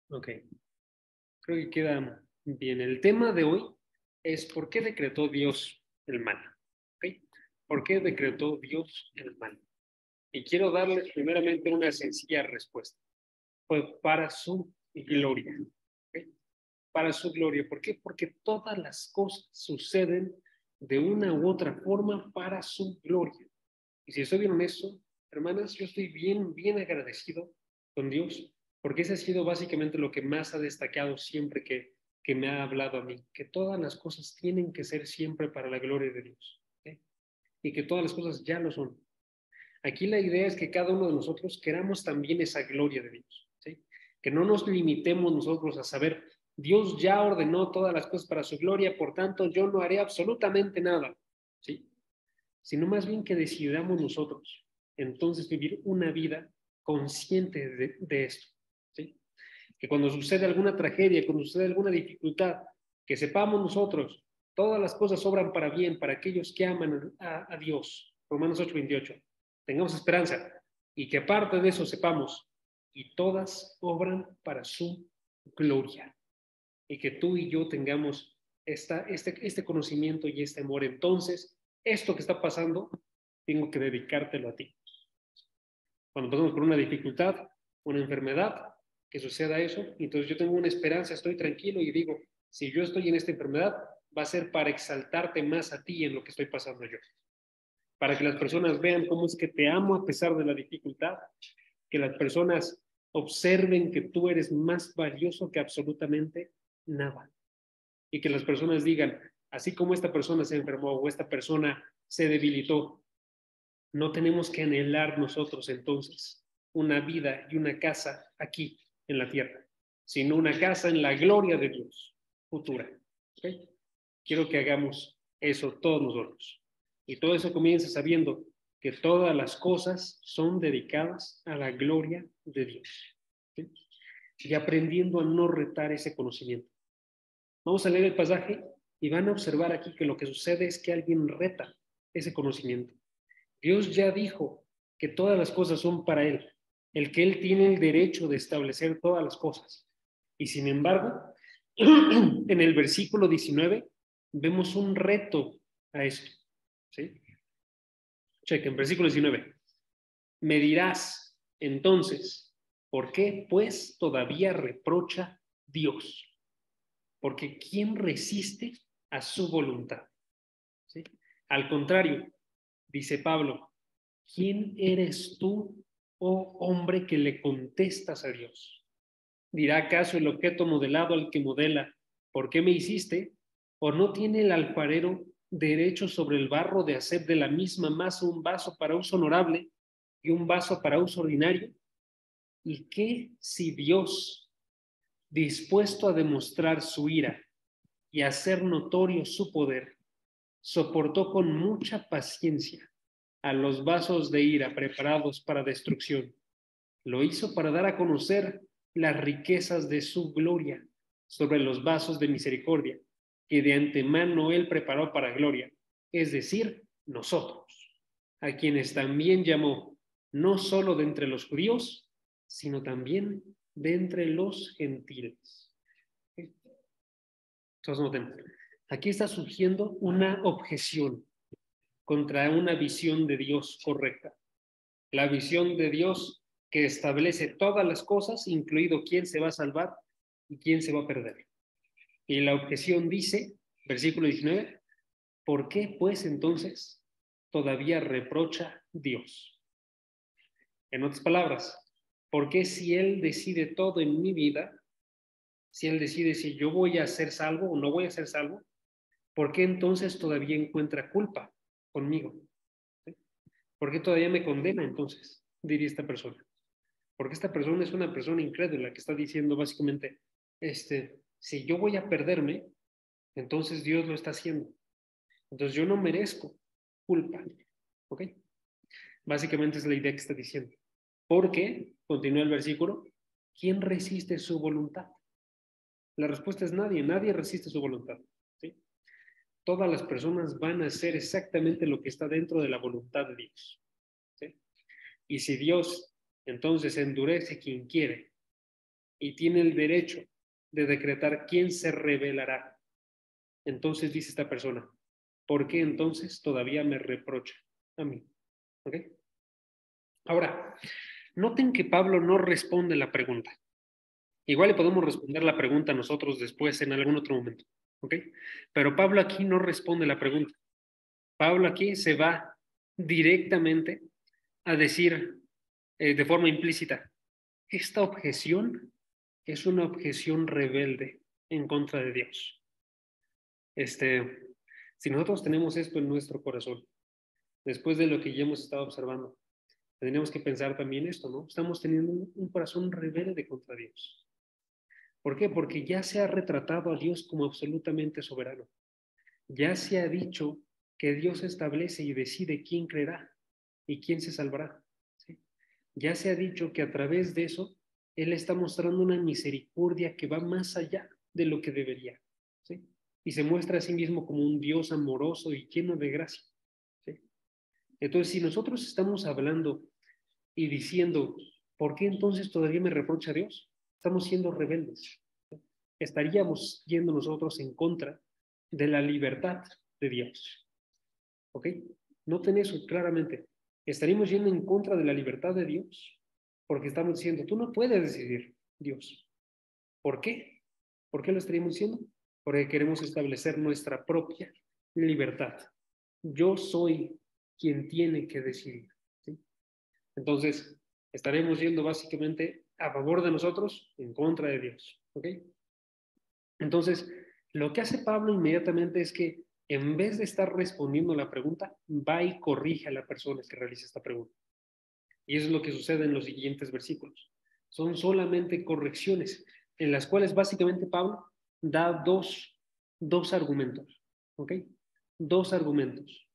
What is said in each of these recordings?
Ok, creo que queda bien. El tema de hoy es ¿por qué decretó Dios el mal? ¿Ok? ¿Por qué decretó Dios el mal? Y quiero darles primeramente una sencilla respuesta. Fue para su gloria. ¿Ok? Para su gloria. ¿Por qué? Porque todas las cosas suceden de una u otra forma para su gloria. Y si estoy bien honesto, hermanas, yo estoy bien, bien agradecido con Dios, porque ese ha sido básicamente lo que más ha destacado siempre que me ha hablado a mí, que todas las cosas tienen que ser siempre para la gloria de Dios, ¿sí? Y que todas las cosas ya lo son. Aquí la idea es que cada uno de nosotros queramos también esa gloria de Dios, ¿sí? Que no nos limitemos nosotros a saber, Dios ya ordenó todas las cosas para su gloria, por tanto yo no haré absolutamente nada, ¿sí? Sino más bien que decidamos nosotros entonces vivir una vida consciente de esto, ¿sí? Que cuando sucede alguna tragedia, cuando sucede alguna dificultad, que sepamos nosotros, todas las cosas obran para bien para aquellos que aman a Dios. Romanos 8:28. Tengamos esperanza y que aparte de eso sepamos, y todas obran para su gloria. Y que tú y yo tengamos este conocimiento y este amor. Entonces, esto que está pasando, tengo que dedicártelo a ti. Cuando pasamos por una dificultad, una enfermedad, que suceda eso, entonces yo tengo una esperanza, estoy tranquilo y digo, si yo estoy en esta enfermedad, va a ser para exaltarte más a ti en lo que estoy pasando yo. Para que las personas vean cómo es que te amo a pesar de la dificultad, que las personas observen que tú eres más valioso que absolutamente nada. Y que las personas digan, así como esta persona se enfermó o esta persona se debilitó, no tenemos que anhelar nosotros entonces una vida y una casa aquí en la tierra, sino una casa en la gloria de Dios futura. ¿Okay? Quiero que hagamos eso todos nosotros. Y todo eso comienza sabiendo que todas las cosas son dedicadas a la gloria de Dios. ¿Okay? Y aprendiendo a no retar ese conocimiento. Vamos a leer el pasaje y van a observar aquí que lo que sucede es que alguien reta ese conocimiento. Dios ya dijo que todas las cosas son para Él, el que Él tiene el derecho de establecer todas las cosas. Y sin embargo, en el versículo 19 vemos un reto a esto. ¿Sí? Chequen, versículo 19. Me dirás entonces, ¿por qué pues todavía reprocha Dios? Porque ¿quién resiste a su voluntad? ¿Sí? Al contrario, dice Pablo, ¿quién eres tú, oh hombre, que le contestas a Dios? ¿Dirá acaso el objeto modelado al que modela, ¿por qué me hiciste? ¿O no tiene el alfarero derecho sobre el barro de hacer de la misma masa un vaso para uso honorable y un vaso para uso ordinario? ¿Y qué si Dios, dispuesto a demostrar su ira y hacer notorio su poder, soportó con mucha paciencia a los vasos de ira preparados para destrucción? Lo hizo para dar a conocer las riquezas de su gloria sobre los vasos de misericordia que de antemano Él preparó para gloria, es decir, nosotros, a quienes también llamó, no solo de entre los judíos, sino también de entre los gentiles. Entonces, noten, aquí está surgiendo una objeción contra una visión de Dios correcta. La visión de Dios que establece todas las cosas, incluido quién se va a salvar y quién se va a perder. Y la objeción dice, versículo 19, ¿por qué pues entonces todavía reprocha Dios? En otras palabras, ¿por qué si Él decide todo en mi vida, si Él decide si yo voy a ser salvo o no voy a ser salvo, ¿por qué entonces todavía encuentra culpa conmigo? ¿Sí? ¿Por qué todavía me condena entonces? Diría esta persona. Porque esta persona es una persona incrédula que está diciendo básicamente, si yo voy a perderme, entonces Dios lo está haciendo. Entonces yo no merezco culpa. ¿Ok? Básicamente es la idea que está diciendo. Porque, continúa el versículo, ¿quién resiste su voluntad? La respuesta es nadie, nadie resiste su voluntad. ¿Sí? Todas las personas van a hacer exactamente lo que está dentro de la voluntad de Dios. ¿Sí? Y si Dios entonces endurece quien quiere y tiene el derecho de decretar quién se rebelará. Entonces dice esta persona, ¿por qué entonces todavía me reprocha a mí? ¿Ok? Ahora, noten que Pablo no responde la pregunta. Igual le podemos responder la pregunta nosotros después en algún otro momento. ¿Ok? Pero Pablo aquí no responde la pregunta. Pablo aquí se va directamente a decir de forma implícita, esta objeción es una objeción rebelde en contra de Dios. Si nosotros tenemos esto en nuestro corazón, después de lo que ya hemos estado observando, tendríamos que pensar también esto, ¿no? Estamos teniendo un corazón rebelde contra Dios. ¿Por qué? Porque ya se ha retratado a Dios como absolutamente soberano. Ya se ha dicho que Dios establece y decide quién creerá y quién se salvará. ¿Sí? Ya se ha dicho que a través de eso, Él está mostrando una misericordia que va más allá de lo que debería. ¿Sí? Y se muestra a sí mismo como un Dios amoroso y lleno de gracia. ¿Sí? Entonces, si nosotros estamos hablando y diciendo, ¿por qué entonces todavía me reprocha Dios? Estamos siendo rebeldes. Estaríamos yendo nosotros en contra de la libertad de Dios. ¿Ok? Noten eso claramente. Estaríamos yendo en contra de la libertad de Dios porque estamos diciendo, tú no puedes decidir, Dios. ¿Por qué? ¿Por qué lo estaríamos diciendo? Porque queremos establecer nuestra propia libertad. Yo soy quien tiene que decidir. ¿Sí? Entonces, estaremos yendo básicamente a favor de nosotros, en contra de Dios. ¿Ok? Entonces, lo que hace Pablo inmediatamente es que en vez de estar respondiendo a la pregunta, va y corrige a la persona que realiza esta pregunta. Y eso es lo que sucede en los siguientes versículos. Son solamente correcciones en las cuales básicamente Pablo da dos argumentos, ¿ok? Dos argumentos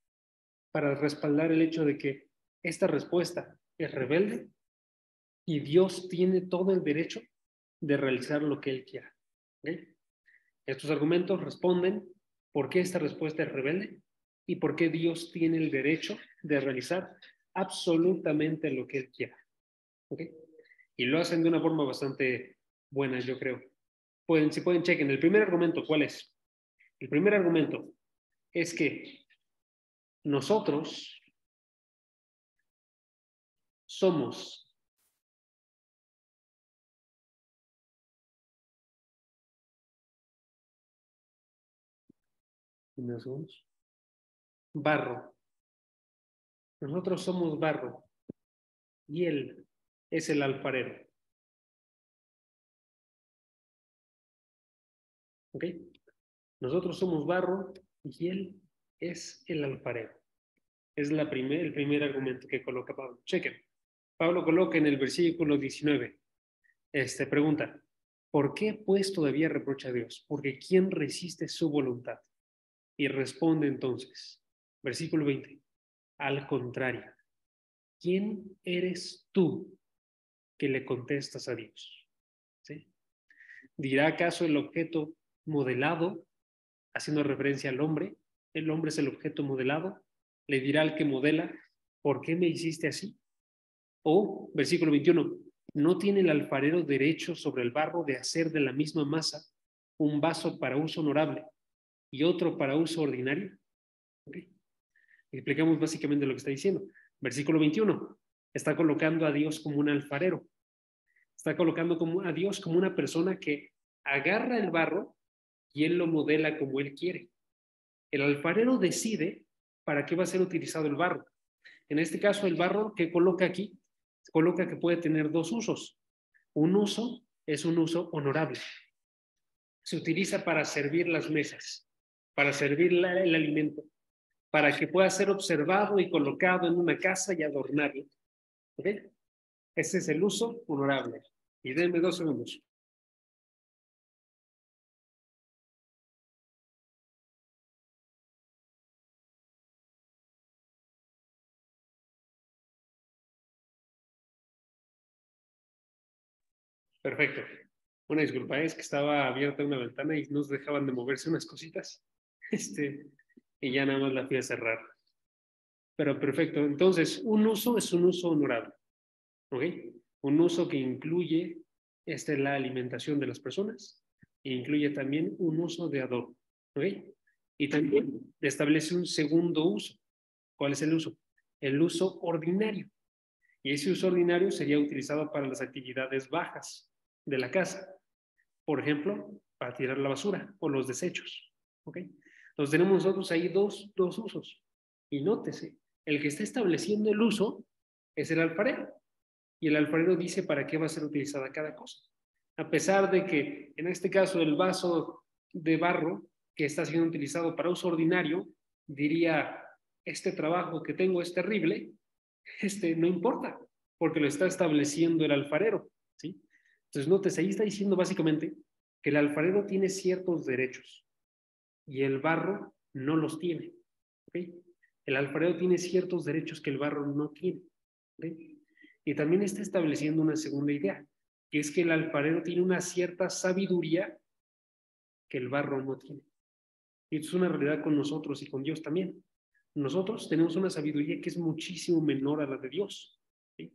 para respaldar el hecho de que esta respuesta es rebelde y Dios tiene todo el derecho de realizar lo que Él quiera. ¿Ok? Estos argumentos responden por qué esta respuesta es rebelde y por qué Dios tiene el derecho de realizar absolutamente lo que Él quiera. ¿Ok? Y lo hacen de una forma bastante buena, yo creo. Si pueden, chequen. El primer argumento, ¿cuál es? El primer argumento es que nosotros somos barro. Nosotros somos barro y Él es el alfarero. ¿Ok? Nosotros somos barro y Él es el alfarero. Es el primer argumento que coloca Pablo. Chequen. Pablo coloca en el versículo 19, pregunta, ¿por qué pues todavía reprocha a Dios? Porque ¿quién resiste su voluntad? Y responde entonces, versículo 20, al contrario, ¿quién eres tú que le contestas a Dios? ¿Sí? ¿Dirá acaso el objeto modelado, haciendo referencia al hombre? El hombre es el objeto modelado. Le dirá al que modela, ¿por qué me hiciste así? O, versículo 21, ¿no tiene el alfarero derecho sobre el barro de hacer de la misma masa un vaso para uso honorable y otro para uso ordinario? ¿Okay? Explicamos básicamente lo que está diciendo. Versículo 21, está colocando a Dios como un alfarero. Está colocando a Dios como una persona que agarra el barro y él lo modela como él quiere. El alfarero decide para qué va a ser utilizado el barro. En este caso, el barro que coloca aquí, coloca que puede tener dos usos. Un uso es un uso honorable. Se utiliza para servir las mesas, para servir el alimento, para que pueda ser observado y colocado en una casa y adornarlo. ¿Ok? Ese es el uso honorable. Y denme 2 segundos. Perfecto. Una disculpa, es que estaba abierta una ventana y nos dejaban de moverse unas cositas. Y ya nada más la fui a cerrar. Pero perfecto. Entonces, un uso es un uso honorable. ¿Ok? Un uso que incluye la alimentación de las personas e incluye también un uso de adorno. ¿Ok? Y también establece un segundo uso. ¿Cuál es el uso? El uso ordinario. Y ese uso ordinario sería utilizado para las actividades bajas de la casa. Por ejemplo, para tirar la basura o los desechos. ¿Ok? Entonces tenemos nosotros ahí dos usos. Y nótese, el que está estableciendo el uso es el alfarero. Y el alfarero dice para qué va a ser utilizada cada cosa. A pesar de que, en este caso, el vaso de barro que está siendo utilizado para uso ordinario, diría, este trabajo que tengo es terrible, no importa, porque lo está estableciendo el alfarero, ¿sí? Entonces, notes, ahí está diciendo básicamente que el alfarero tiene ciertos derechos y el barro no los tiene, ¿ok? El alfarero tiene ciertos derechos que el barro no tiene, ¿ok? Y también está estableciendo una segunda idea, que es que el alfarero tiene una cierta sabiduría que el barro no tiene. Y esto es una realidad con nosotros y con Dios también. Nosotros tenemos una sabiduría que es muchísimo menor a la de Dios, ¿sí?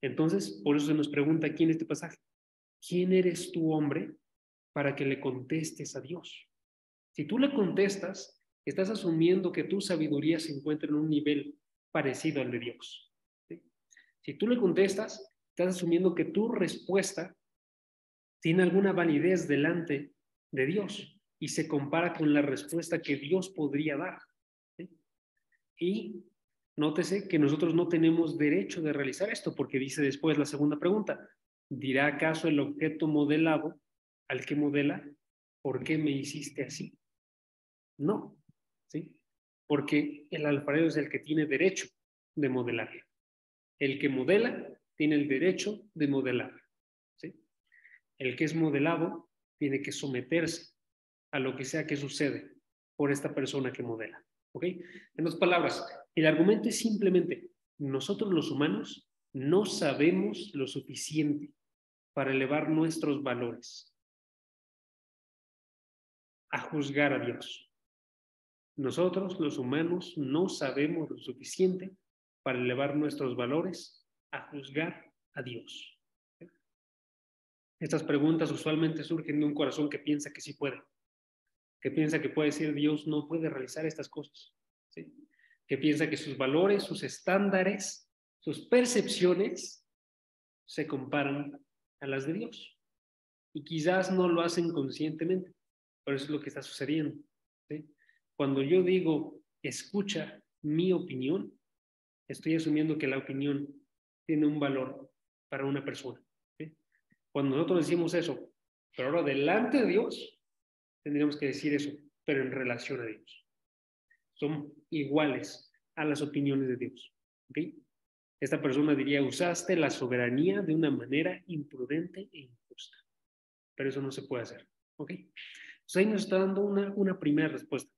Entonces, por eso se nos pregunta aquí en este pasaje, ¿quién eres tú, hombre, para que le contestes a Dios? Si tú le contestas, estás asumiendo que tu sabiduría se encuentra en un nivel parecido al de Dios, ¿sí? Si tú le contestas, estás asumiendo que tu respuesta tiene alguna validez delante de Dios y se compara con la respuesta que Dios podría dar, ¿sí? Y nótese que nosotros no tenemos derecho de realizar esto, porque dice después la segunda pregunta, ¿dirá acaso el objeto modelado al que modela, ¿por qué me hiciste así? No, ¿sí? Porque el alfarero es el que tiene derecho de modelar. El que modela tiene el derecho de modelar, ¿sí? El que es modelado tiene que someterse a lo que sea que sucede por esta persona que modela, ¿ok? En otras palabras, el argumento es simplemente, nosotros los humanos no sabemos lo suficiente para elevar nuestros valores a juzgar a Dios. Nosotros, los humanos, no sabemos lo suficiente para elevar nuestros valores a juzgar a Dios. Estas preguntas usualmente surgen de un corazón que piensa que sí puede, que piensa que puede decir Dios no puede realizar estas cosas, ¿sí? Que piensa que sus valores, sus estándares, sus percepciones se comparan a las de Dios. Y quizás no lo hacen conscientemente, pero eso es lo que está sucediendo, ¿sí? Cuando yo digo, escucha mi opinión, estoy asumiendo que la opinión tiene un valor para una persona, ¿sí? Cuando nosotros decimos eso, pero ahora delante de Dios, tendríamos que decir eso, pero en relación a Dios. Son iguales a las opiniones de Dios, ¿ok? Esta persona diría, usaste la soberanía de una manera imprudente e injusta, pero eso no se puede hacer, ¿ok? Entonces ahí nos está dando una primera respuesta.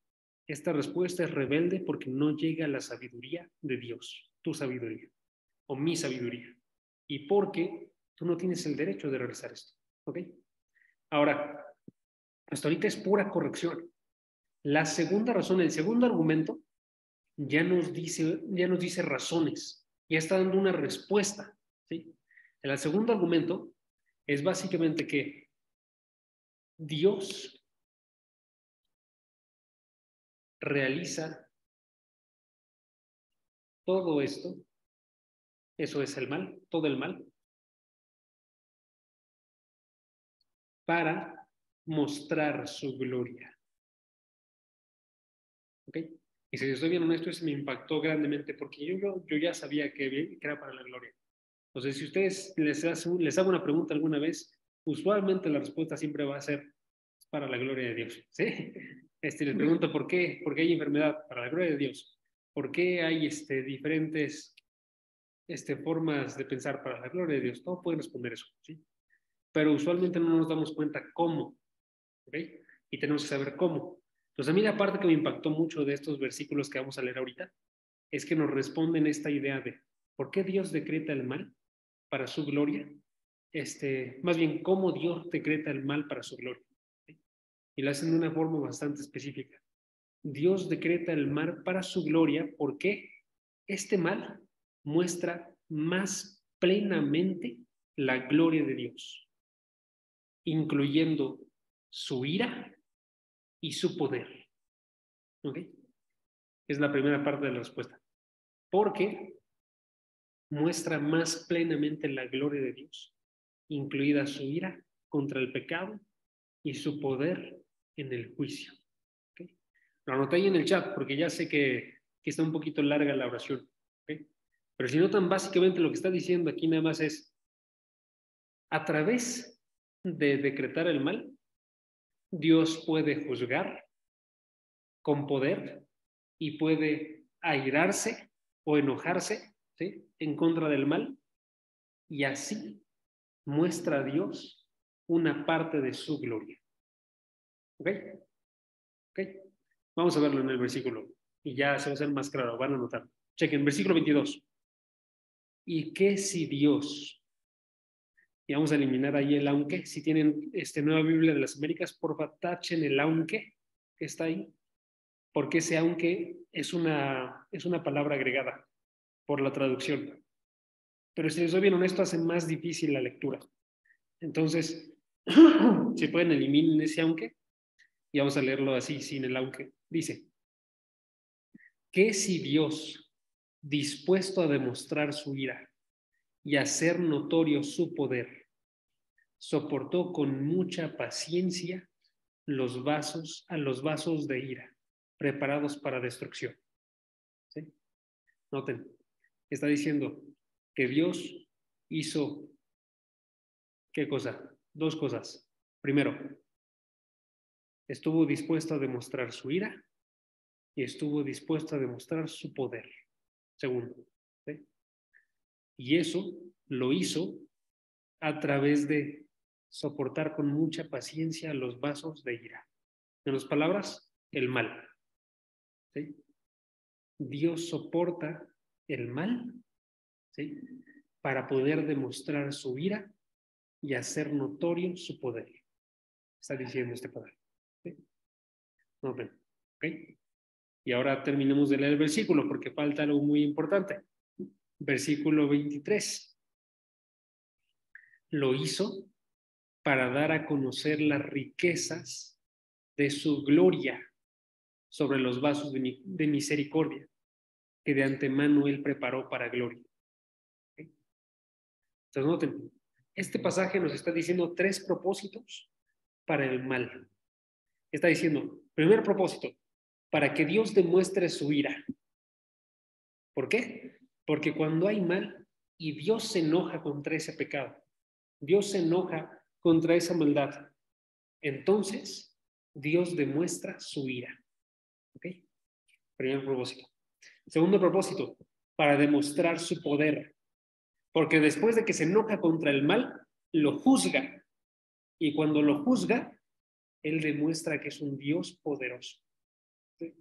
Esta respuesta es rebelde porque no llega a la sabiduría de Dios, tu sabiduría o mi sabiduría, y porque tú no tienes el derecho de realizar esto, ¿ok? Ahora, hasta ahorita es pura corrección. La segunda razón, el segundo argumento, ya nos dice razones, ya está dando una respuesta, ¿sí? El segundo argumento es básicamente que Dios realiza todo esto, eso es el mal, todo el mal, para mostrar su gloria, ¿ok? Y si estoy bien honesto, eso me impactó grandemente porque yo ya sabía que era para la gloria. Entonces, si ustedes les hago una pregunta alguna vez, usualmente la respuesta siempre va a ser para la gloria de Dios, ¿sí? Les pregunto por qué hay enfermedad, para la gloria de Dios. ¿Por qué hay diferentes formas de pensar para la gloria de Dios? Todos pueden responder eso, ¿sí? Pero usualmente no nos damos cuenta cómo, ¿ok? Y tenemos que saber cómo. Entonces, a mí la parte que me impactó mucho de estos versículos que vamos a leer ahorita es que nos responden esta idea de ¿por qué Dios decreta el mal para su gloria? Más bien, ¿cómo Dios decreta el mal para su gloria? ¿Sí? Y lo hacen de una forma bastante específica. Dios decreta el mal para su gloria porque este mal muestra más plenamente la gloria de Dios. incluyendo su ira y su poder. ¿Ok? Es la primera parte de la respuesta. Porque muestra más plenamente la gloria de Dios, incluida su ira contra el pecado y su poder en el juicio. ¿Okay? Lo anoté ahí en el chat porque ya sé que está un poquito larga la oración. ¿Okay? Pero si notan, básicamente lo que está diciendo aquí nada más es, a través de decretar el mal, Dios puede juzgar con poder y puede airarse o enojarse, ¿sí?, en contra del mal, y así muestra a Dios una parte de su gloria. ¿Ok? ¿Ok? Vamos a verlo en el versículo y ya se va a hacer más claro, van a notar. Chequen, versículo 22. ¿Y qué si Dios? Y vamos a eliminar ahí el aunque. Si tienen Nueva Biblia de las Américas, porfa, tachen el aunque que está ahí, porque ese aunque es una palabra agregada por la traducción. Pero si les soy bien honesto, hace más difícil la lectura. Entonces, si pueden, eliminen ese aunque y vamos a leerlo así, sin el aunque. Dice, ¿qué si Dios, dispuesto a demostrar su ira y hacer notorio su poder, soportó con mucha paciencia los vasos de ira, preparados para destrucción? ¿Sí? Noten, está diciendo que Dios hizo, ¿qué cosa? Dos cosas. Primero, estuvo dispuesto a demostrar su ira y estuvo dispuesto a demostrar su poder. Segundo, ¿sí? Y eso lo hizo a través de soportar con mucha paciencia los vasos de ira. En las palabras, el mal. ¿Sí? Dios soporta el mal, ¿sí?, para poder demostrar su ira y hacer notorio su poder. Está diciendo este poder. ¿Sí? No, ven. ¿Ok? Y ahora terminemos de leer el versículo porque falta algo muy importante. Versículo 23. Lo hizo para dar a conocer las riquezas de su gloria sobre los vasos de misericordia que de antemano él preparó para gloria. ¿Okay? Entonces noten, este pasaje nos está diciendo tres propósitos para el mal. Está diciendo, primer propósito, para que Dios demuestre su ira. ¿Por qué? Porque cuando hay mal y Dios se enoja contra ese pecado, Dios se enoja contra esa maldad, entonces Dios demuestra su ira. ¿Ok? Primer propósito. Segundo propósito, para demostrar su poder. Porque después de que se enoja contra el mal, lo juzga. Y cuando lo juzga, él demuestra que es un Dios poderoso. ¿Sí?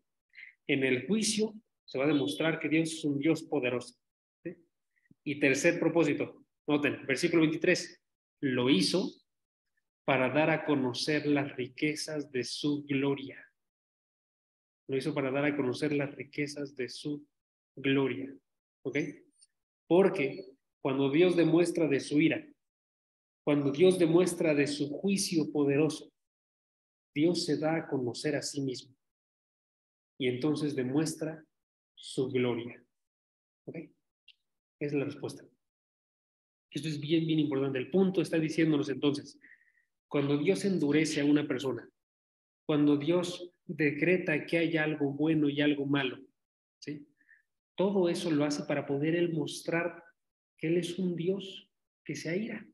En el juicio se va a demostrar que Dios es un Dios poderoso. ¿Sí? Y tercer propósito, noten, versículo 23, lo hizo para dar a conocer las riquezas de su gloria. Lo hizo para dar a conocer las riquezas de su gloria. ¿Ok? Porque cuando Dios demuestra de su ira, cuando Dios demuestra de su juicio poderoso, Dios se da a conocer a sí mismo y entonces demuestra su gloria. ¿Ok? Esa es la respuesta. Esto es bien, bien importante. El punto está diciéndonos entonces, cuando Dios endurece a una persona, cuando Dios decreta que hay algo bueno y algo malo, ¿sí?, todo eso lo hace para poder Él mostrar que Él es un Dios que se aira.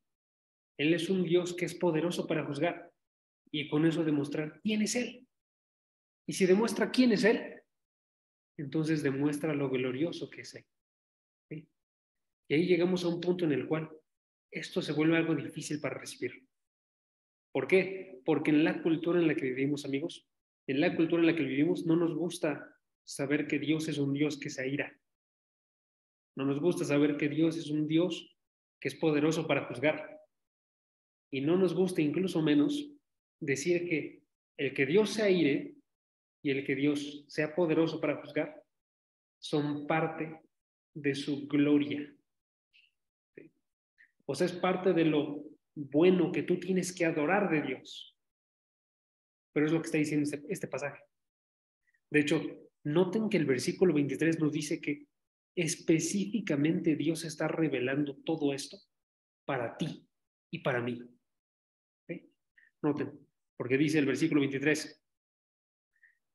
Él es un Dios que es poderoso para juzgar y con eso demostrar quién es Él. Y si demuestra quién es Él, entonces demuestra lo glorioso que es Él. ¿Sí? Y ahí llegamos a un punto en el cual esto se vuelve algo difícil para recibir. ¿Por qué? Porque en la cultura en la que vivimos, amigos, en la cultura en la que vivimos, no nos gusta saber que Dios es un Dios que se aira. No nos gusta saber que Dios es un Dios que es poderoso para juzgar. Y no nos gusta, incluso menos, decir que el que Dios se aire y el que Dios sea poderoso para juzgar son parte de su gloria. ¿Sí? O sea, es parte bueno que tú tienes que adorar de Dios. Pero es lo que está diciendo este pasaje. De hecho, noten que el versículo 23 nos dice que específicamente Dios está revelando todo esto para ti y para mí. ¿Okay? Noten, porque dice el versículo 23,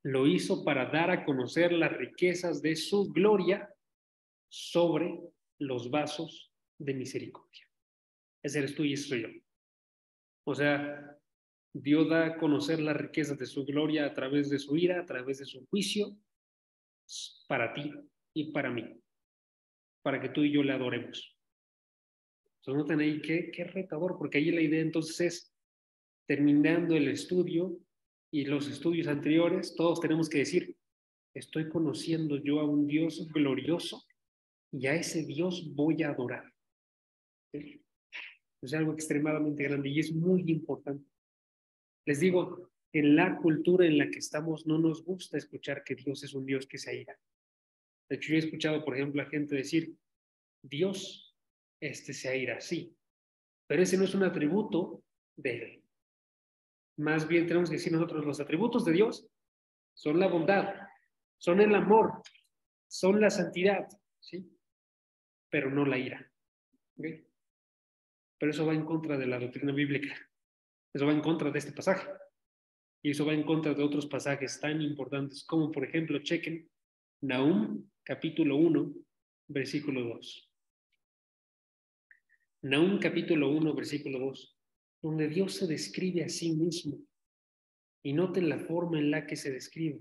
lo hizo para dar a conocer las riquezas de su gloria sobre los vasos de misericordia. Ese eres tú y ese soy yo. O sea, Dios da a conocer las riquezas de su gloria a través de su ira, a través de su juicio, para ti y para mí, para que tú y yo le adoremos. Entonces noten ahí qué retador, porque ahí la idea entonces es, terminando el estudio y los estudios anteriores, todos tenemos que decir, estoy conociendo yo a un Dios glorioso y a ese Dios voy a adorar. ¿Sí? Es algo extremadamente grande y es muy importante. Les digo, en la cultura en la que estamos no nos gusta escuchar que Dios es un Dios que se aira. De hecho, yo he escuchado, por ejemplo, a gente decir, Dios se aira, sí, pero ese no es un atributo de él. Más bien tenemos que decir nosotros, los atributos de Dios son la bondad, son el amor, son la santidad, ¿sí? Pero no la ira. ¿Okay? Pero eso va en contra de la doctrina bíblica. Eso va en contra de este pasaje. Y eso va en contra de otros pasajes tan importantes como, por ejemplo, chequen Nahum, capítulo 1, versículo 2. Nahum, capítulo 1, versículo 2, donde Dios se describe a sí mismo. Y noten la forma en la que se describe.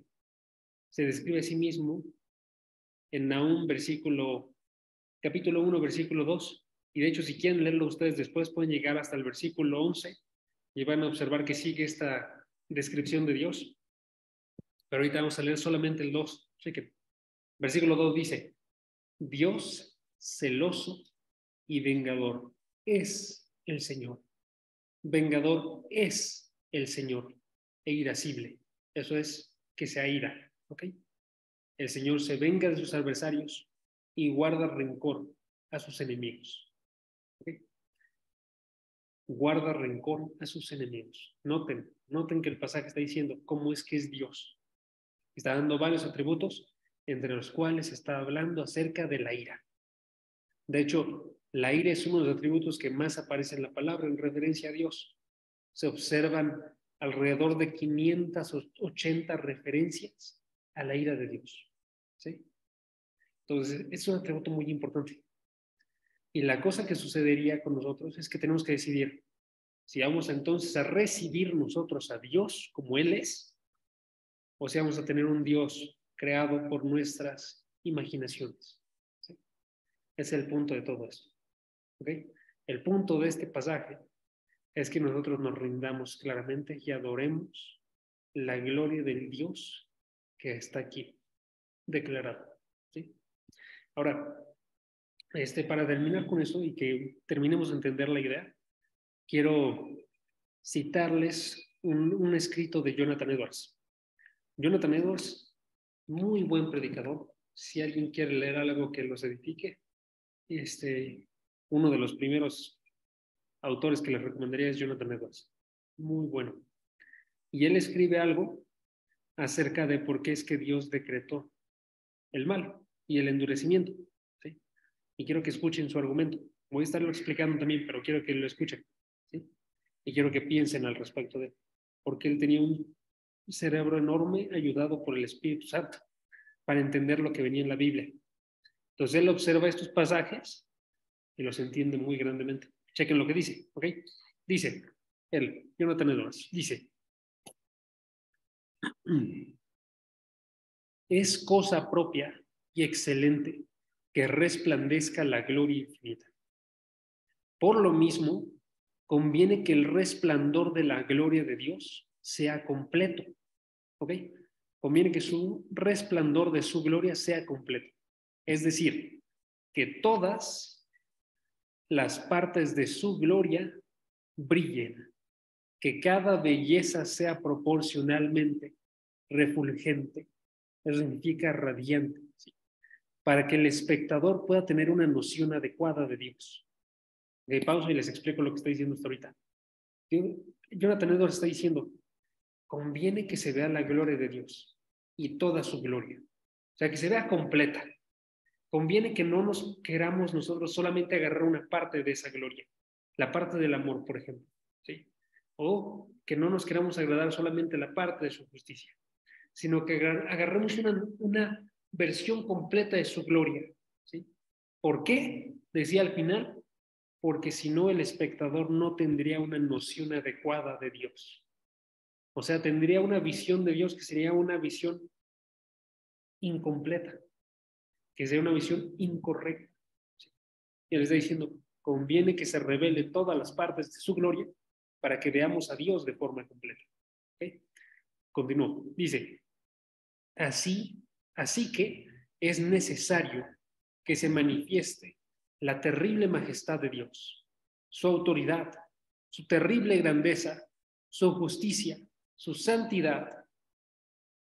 Se describe a sí mismo en Nahum, capítulo 1, versículo 2. Y de hecho, si quieren leerlo ustedes después, pueden llegar hasta el versículo 11 y van a observar que sigue esta descripción de Dios. Pero ahorita vamos a leer solamente el 2. Chequen. Versículo 2 dice, Dios celoso y vengador es el Señor. Vengador es el Señor e irascible. Eso es que se aira. ¿Ok? El Señor se venga de sus adversarios y guarda rencor a sus enemigos. ¿Okay? Guarda rencor a sus enemigos. Noten que el pasaje está diciendo cómo es que es Dios. Está dando varios atributos, entre los cuales está hablando acerca de la ira. De hecho, la ira es uno de los atributos que más aparece en la palabra en referencia a Dios. Se observan alrededor de 580 referencias a la ira de Dios. ¿Sí? Entonces, es un atributo muy importante. Y la cosa que sucedería con nosotros es que tenemos que decidir si vamos entonces a recibir nosotros a Dios como Él es, o si vamos a tener un Dios creado por nuestras imaginaciones. ¿Sí? Ese es el punto de todo esto. ¿Okay? El punto de este pasaje es que nosotros nos rindamos claramente y adoremos la gloria del Dios que está aquí declarado. ¿Sí? Ahora, para terminar con eso y que terminemos de entender la idea, quiero citarles un escrito de Jonathan Edwards. Jonathan Edwards, muy buen predicador. Si alguien quiere leer algo que los edifique, uno de los primeros autores que les recomendaría es Jonathan Edwards. Muy bueno. Y él escribe algo acerca de por qué es que Dios decretó el mal y el endurecimiento. ¿Sí? Y quiero que escuchen su argumento. Voy a estarlo explicando también, pero quiero que lo escuchen. ¿Sí? Y quiero que piensen al respecto de él. Porque él tenía un cerebro enorme ayudado por el Espíritu Santo para entender lo que venía en la Biblia. Entonces él observa estos pasajes y los entiende muy grandemente. Chequen lo que dice, ¿ok? Dice, Jonathan Edwards, dice, es cosa propia y excelente que resplandezca la gloria infinita. Por lo mismo, conviene que el resplandor de la gloria de Dios sea completo. ¿Ok? Conviene que su resplandor de su gloria sea completo. Es decir, que todas las partes de su gloria brillen, que cada belleza sea proporcionalmente refulgente, eso significa radiante, ¿sí? Para que el espectador pueda tener una noción adecuada de Dios. Ok, pausa y les explico lo que está diciendo hasta ahorita. Jonathan Edwards está diciendo, conviene que se vea la gloria de Dios y toda su gloria. O sea, que se vea completa. Conviene que no nos queramos nosotros solamente agarrar una parte de esa gloria, la parte del amor, por ejemplo, ¿sí? O que no nos queramos agradar solamente la parte de su justicia, sino que agarremos una versión completa de su gloria, ¿sí? ¿Por qué? Decía al final, porque si no el espectador no tendría una noción adecuada de Dios. O sea, tendría una visión de Dios que sería una visión incompleta, que sería una visión incorrecta. Y él está diciendo, conviene que se revele todas las partes de su gloria para que veamos a Dios de forma completa. ¿Okay? Continúo. Dice, así que es necesario que se manifieste la terrible majestad de Dios, su autoridad, su terrible grandeza, su justicia, su santidad.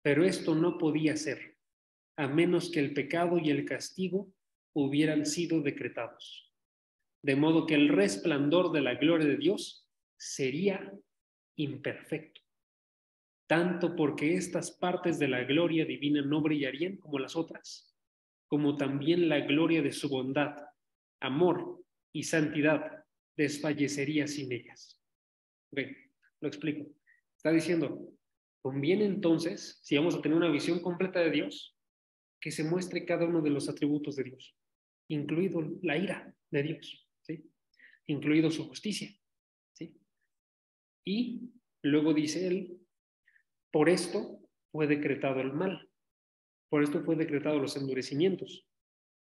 Pero esto no podía ser, a menos que el pecado y el castigo hubieran sido decretados. De modo que el resplandor de la gloria de Dios sería imperfecto, tanto porque estas partes de la gloria divina no brillarían como las otras, como también la gloria de su bondad, amor y santidad desfallecería sin ellas. Okay, lo explico. Está diciendo, conviene entonces, si vamos a tener una visión completa de Dios, que se muestre cada uno de los atributos de Dios, incluido la ira de Dios, ¿sí? Incluido su justicia, ¿sí? Y luego dice él, por esto fue decretado el mal, por esto fue decretado los endurecimientos,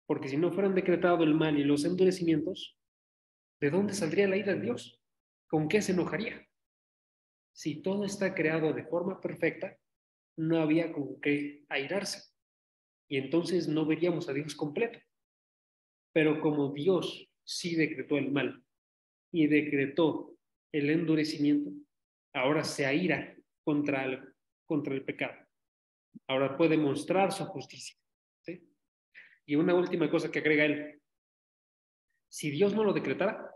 porque si no fueran decretado el mal y los endurecimientos, ¿de dónde saldría la ira de Dios? ¿Con qué se enojaría? Si todo está creado de forma perfecta, no había con qué airarse, y entonces no veríamos a Dios completo. Pero como Dios sí decretó el mal y decretó el endurecimiento, ahora se aira contra el pecado. Ahora puede mostrar su justicia, ¿sí? Y una última cosa que agrega él, si Dios no lo decretara,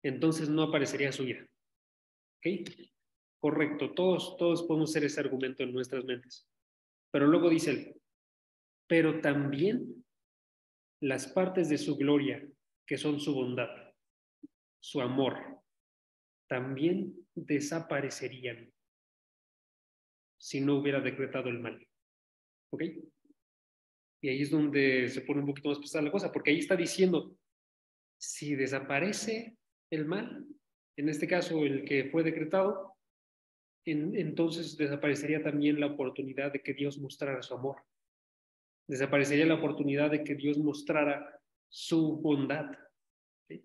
entonces no aparecería su ira. ¿Ok? Correcto, todos podemos hacer ese argumento en nuestras mentes. Pero luego dice él, pero también las partes de su gloria, que son su bondad, su amor, también desaparecerían si no hubiera decretado el mal. ¿Ok? Y ahí es donde se pone un poquito más pesada la cosa, porque ahí está diciendo, si desaparece el mal, en este caso el que fue decretado, entonces desaparecería también la oportunidad de que Dios mostrara su amor. Desaparecería la oportunidad de que Dios mostrara su bondad. ¿Sí?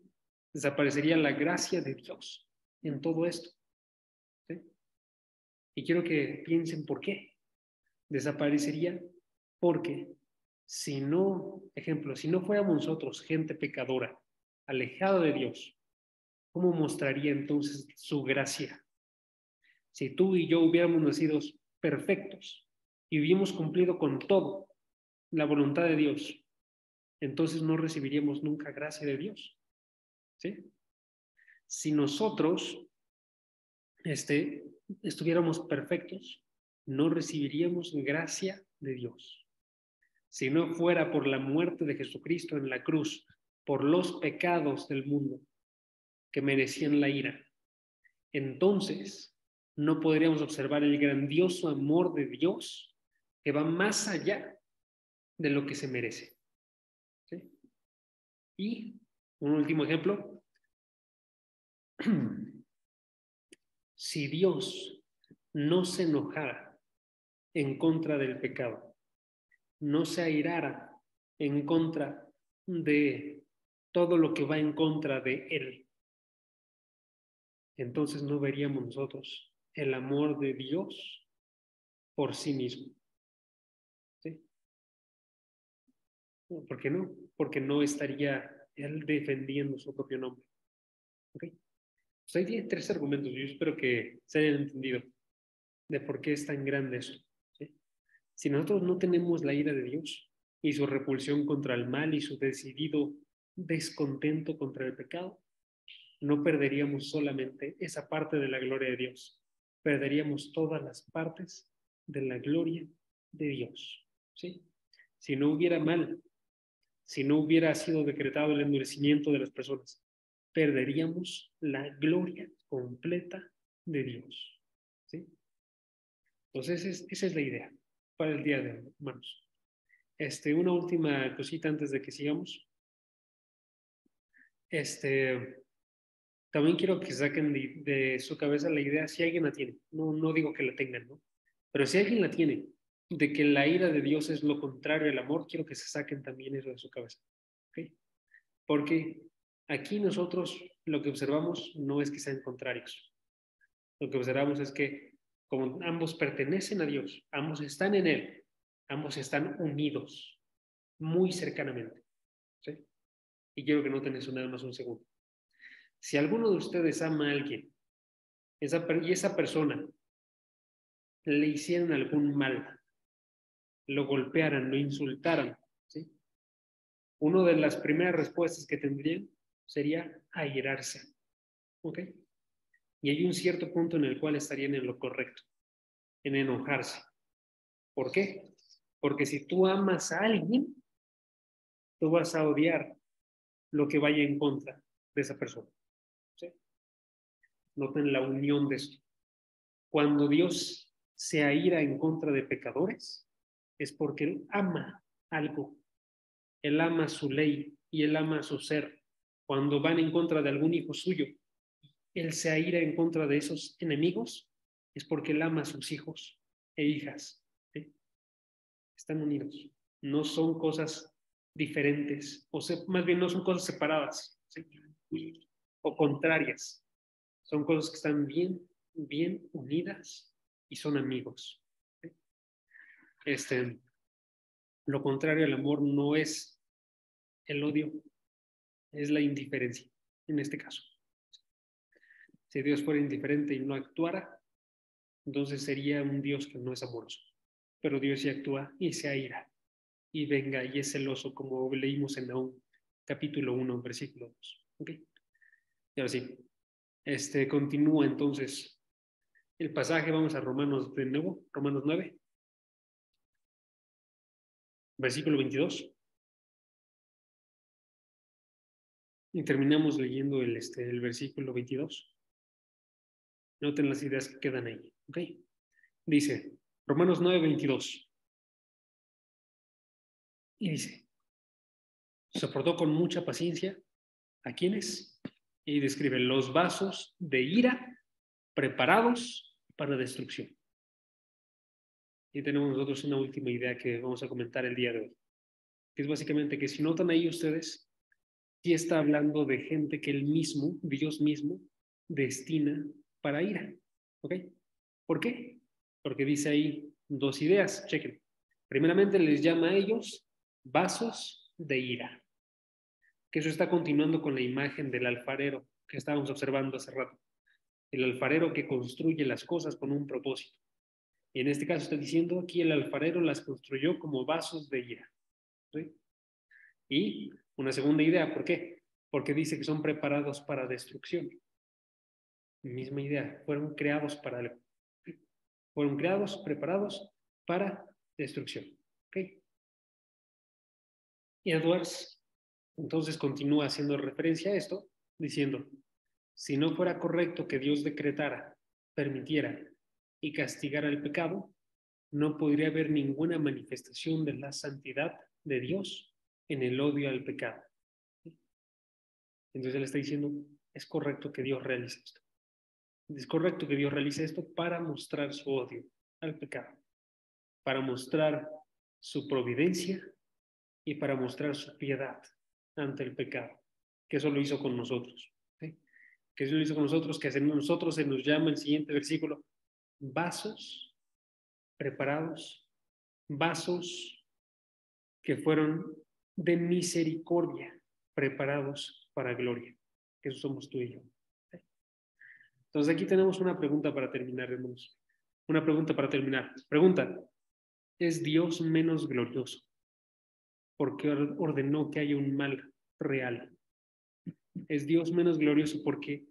Desaparecería la gracia de Dios en todo esto. ¿Sí? Y quiero que piensen por qué. Desaparecería porque si no, ejemplo, si no fuéramos nosotros gente pecadora, alejada de Dios, ¿cómo mostraría entonces su gracia? Si tú y yo hubiéramos nacido perfectos y hubiéramos cumplido con todo la voluntad de Dios, entonces no recibiríamos nunca gracia de Dios. ¿Sí? Si nosotros estuviéramos perfectos, no recibiríamos gracia de Dios. Si no fuera por la muerte de Jesucristo en la cruz, por los pecados del mundo que merecían la ira, entonces no podríamos observar el grandioso amor de Dios que va más allá de lo que se merece. ¿Sí? Y un último ejemplo, si Dios no se enojara en contra del pecado, no se airara en contra de todo lo que va en contra de Él, entonces no veríamos nosotros el amor de Dios por sí mismo. ¿Sí? ¿Por qué no? Porque no estaría Él defendiendo su propio nombre. ¿Ok? Pues ahí tiene tres argumentos. Yo espero que se hayan entendido de por qué es tan grande eso. ¿Sí? Si nosotros no tenemos la ira de Dios y su repulsión contra el mal y su decidido descontento contra el pecado, no perderíamos solamente esa parte de la gloria de Dios, perderíamos todas las partes de la gloria de Dios, ¿sí? Si no hubiera mal, si no hubiera sido decretado el endurecimiento de las personas, perderíamos la gloria completa de Dios, ¿sí? Entonces, esa es la idea para el día de hoy, hermanos. Una última cosita antes de que sigamos. También quiero que saquen de su cabeza la idea, si alguien la tiene, no digo que la tengan, ¿no? Pero si alguien la tiene, de que la ira de Dios es lo contrario al amor, quiero que se saquen también eso de su cabeza, ¿ok? Porque aquí nosotros lo que observamos no es que sean contrarios. Lo que observamos es que como ambos pertenecen a Dios, ambos están en Él, ambos están unidos muy cercanamente, ¿sí? Y quiero que noten eso nada más un segundo. Si alguno de ustedes ama a alguien y esa persona le hicieran algún mal, lo golpearan, lo insultaran, ¿sí? Una de las primeras respuestas que tendrían sería airarse, ¿ok? Y hay un cierto punto en el cual estarían en lo correcto, en enojarse. ¿Por qué? Porque si tú amas a alguien, tú vas a odiar lo que vaya en contra de esa persona, ¿sí? Noten la unión de esto. Cuando Dios se aira en contra de pecadores, es porque Él ama algo. Él ama su ley y Él ama su ser. Cuando van en contra de algún hijo suyo, Él se aira en contra de esos enemigos, es porque Él ama a sus hijos e hijas, ¿sí? Están unidos. No son cosas diferentes, más bien no son cosas separadas, ¿sí? O contrarias. Son cosas que están bien unidas y son amigos, ¿sí? Lo contrario al amor no es el odio, es la indiferencia, en este caso. Si Dios fuera indiferente y no actuara, entonces sería un Dios que no es amoroso. Pero Dios sí actúa y se aira, y venga y es celoso, como leímos en Nahum, capítulo 1, versículo 2. ¿Ok? Y ahora sí, continúa entonces el pasaje, vamos a Romanos de nuevo, Romanos 9, versículo 22. Y terminamos leyendo el versículo 22. Noten las ideas que quedan ahí, ¿ok? Dice, Romanos 9, 22. Y dice, soportó con mucha paciencia a quienes, y describe los vasos de ira preparados para destrucción. Y tenemos nosotros una última idea que vamos a comentar el día de hoy, que es básicamente que si notan ahí ustedes, sí está hablando de gente que él mismo, Dios mismo, destina para ira. ¿Ok? ¿Por qué? Porque dice ahí dos ideas, chequen. Primeramente les llama a ellos vasos de ira, que eso está continuando con la imagen del alfarero que estábamos observando hace rato. El alfarero que construye las cosas con un propósito. Y en este caso está diciendo aquí el alfarero las construyó como vasos de ira, ¿sí? Y una segunda idea, ¿por qué? Porque dice que son preparados para destrucción. Misma idea, fueron creados para algo. Fueron creados, preparados para destrucción. ¿Ok? Y Edwards entonces continúa haciendo referencia a esto, diciendo, si no fuera correcto que Dios decretara, permitiera y castigara el pecado, no podría haber ninguna manifestación de la santidad de Dios en el odio al pecado. Entonces él está diciendo, es correcto que Dios realice esto. Es correcto que Dios realice esto para mostrar su odio al pecado, para mostrar su providencia y para mostrar su piedad ante el pecado, que eso lo hizo con nosotros, ¿sí? Que eso lo hizo con nosotros, que a nosotros se nos llama el siguiente versículo, vasos preparados, vasos que fueron de misericordia, preparados para gloria, que eso somos tú y yo. ¿Sí? Entonces aquí tenemos una pregunta para terminar, hermanos. Una pregunta para terminar. Pregunta, ¿es Dios menos glorioso porque ordenó que haya un mal real? es Dios menos glorioso porque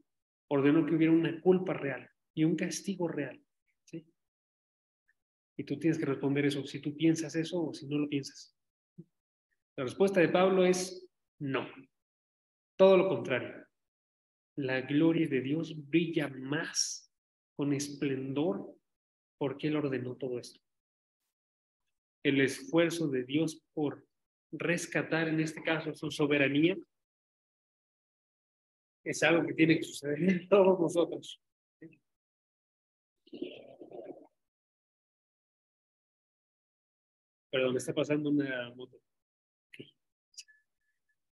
ordenó que hubiera una culpa real y un castigo real. ¿Sí? Y tú tienes que responder eso, si tú piensas eso o si no lo piensas. La respuesta de Pablo es no. Todo lo contrario. La gloria de Dios brilla más con esplendor porque Él ordenó todo esto. El esfuerzo de Dios por rescatar, en este caso, su soberanía, es algo que tiene que suceder en todos nosotros. Perdón, me está pasando una moto. Okay.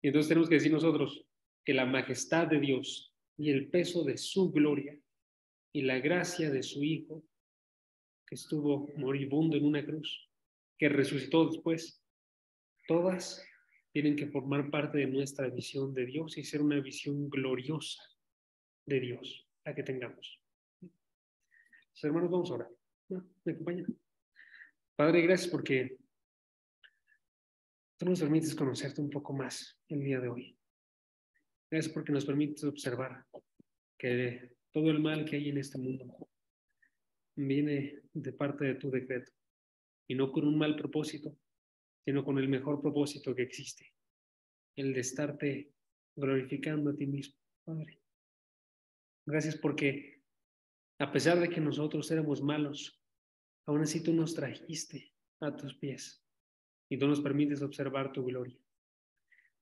Y entonces tenemos que decir nosotros que la majestad de Dios y el peso de su gloria y la gracia de su Hijo, que estuvo moribundo en una cruz, que resucitó después, todas tienen que formar parte de nuestra visión de Dios y ser una visión gloriosa de Dios, la que tengamos. Pues, hermanos, vamos a orar. ¿No? ¿Me acompañan? Padre, gracias porque tú nos permites conocerte un poco más el día de hoy. Gracias porque nos permites observar que todo el mal que hay en este mundo viene de parte de tu decreto y no con un mal propósito, sino con el mejor propósito que existe, el de estarte glorificando a ti mismo, Padre. Gracias porque a pesar de que nosotros éramos malos, aún así tú nos trajiste a tus pies y tú nos permites observar tu gloria.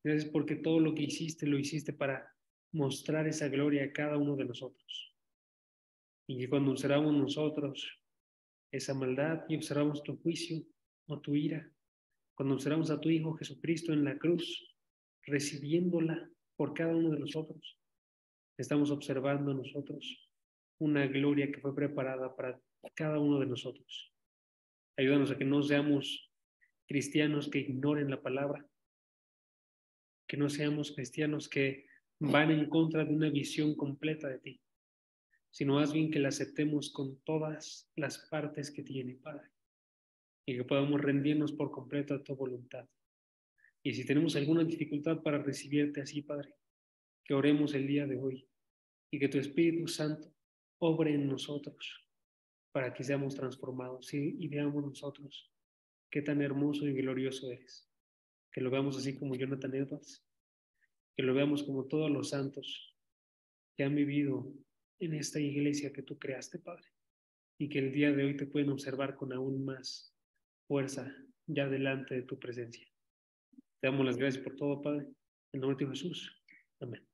Gracias porque todo lo que hiciste lo hiciste para mostrar esa gloria a cada uno de nosotros. Y que cuando observamos nosotros esa maldad y observamos tu juicio o tu ira, cuando observamos a tu Hijo Jesucristo en la cruz, recibiéndola por cada uno de nosotros, estamos observando nosotros una gloria que fue preparada para cada uno de nosotros. Ayúdanos a que no seamos cristianos que ignoren la palabra, que no seamos cristianos que van en contra de una visión completa de ti, sino más bien que la aceptemos con todas las partes que tiene, Padre, y que podamos rendirnos por completo a tu voluntad. Y si tenemos alguna dificultad para recibirte así, Padre, que oremos el día de hoy y que tu Espíritu Santo obre en nosotros para que seamos transformados y veamos nosotros qué tan hermoso y glorioso eres. Que lo veamos así como Jonathan Edwards, que lo veamos como todos los santos que han vivido en esta iglesia que tú creaste, Padre, y que el día de hoy te pueden observar con aún más fuerza ya delante de tu presencia. Te damos las gracias por todo, Padre. En el nombre de Jesús. Amén.